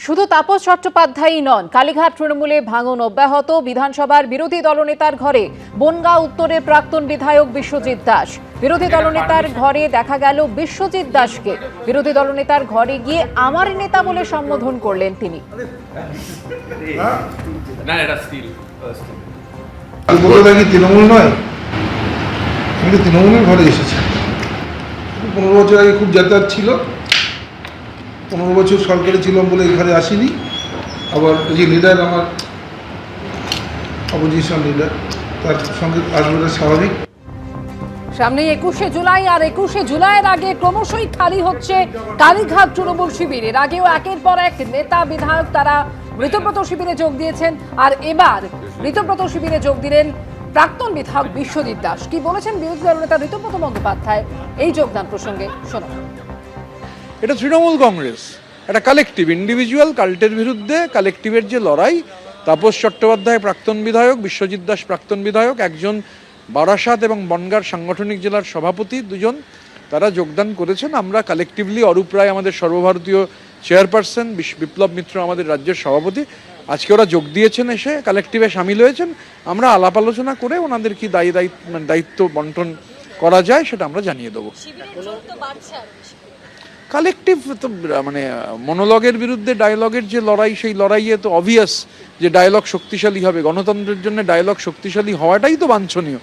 শুধু তাপস চট্টোপাধ্যায়ই নন, কালীঘাট তৃণমূলে ভাঙন অব্যাহত। বিধানসভার বিরোধী দলনেতার ঘরে বনগাঁ উত্তরের প্রাক্তন বিধায়ক বিশ্বজিৎ দাস। বিরোধী দলনেতার ঘরে দেখা গেল বিশ্বজিৎ দাসকে। বিরোধী দলনেতার ঘরে গিয়ে আমার নেতা বলে সম্বোধন করলেন তিনি। তৃণমূল নয়, আমি তৃণমূলের ঘরে এসেছি। 15 বছর আগে খুব যাতায়াত ছিল, 15 বছর সরকারে ছিলাম বলে এখানে আসিনি। আবার এই যে লিডার, আমার অপোজিশন লিডার, তার সঙ্গে আসবে স্বাভাবিক। সামনে 21শে জুলাই, আর 21শে জুলাইয়ের আগে ক্রমশই খালি হচ্ছে কালীঘাট তৃণমূল শিবির। এর আগেও একের পর এক নেতা বিধায়ক তারা মৃতব্রত শিবিরে যোগ দিয়েছেন, আর এবার মৃতব্রত শিবিরে যোগ দিলেন প্রাক্তন বিধায়ক বিশ্বজিৎ দাস। কি বলেছেন বিরোধী দলনেতা ঋতব্রত বন্দ্যোপাধ্যায় এই যোগদান প্রসঙ্গে শোনান। এটা তৃণমূল কংগ্রেস, একটা কালেকটিভ, ইন্ডিভিজুয়াল কাল্টের বিরুদ্ধে কালেকটিভের যে লড়াই। তাপস চট্টোপাধ্যায় প্রাক্তন বিধায়ক, বিশ্বজিৎ দাস প্রাক্তন বিধায়ক, একজন বারাসাত এবং বনগাঁর সাংগঠনিক জেলার সভাপতি, দুজন তারা যোগদান করেছেন। আমরা কালেকটিভলি, অরূপ রায় আমাদের সর্বভারতীয় চেয়ারপারসন, বিপ্লব মিত্র আমাদের রাজ্যের সভাপতি, আজকে ওরা যোগ দিয়েছেন, এসে কালেকটিভে সামিল হয়েছেন। আমরা আলাপ আলোচনা করে ওনাদের কি দায়িত্ব বন্টন করা যায় সেটা আমরা জানিয়ে দেবো। কালেকটিভ তো মানে মনোলগের বিরুদ্ধে ডায়লগের যে লড়াই, সেই লড়াইয়ে তো অবভিয়াস যে ডায়লগ শক্তিশালী হবে। গণতন্ত্রের জন্য ডায়লগ শক্তিশালী হওয়াটাই তো বাঞ্ছনীয়।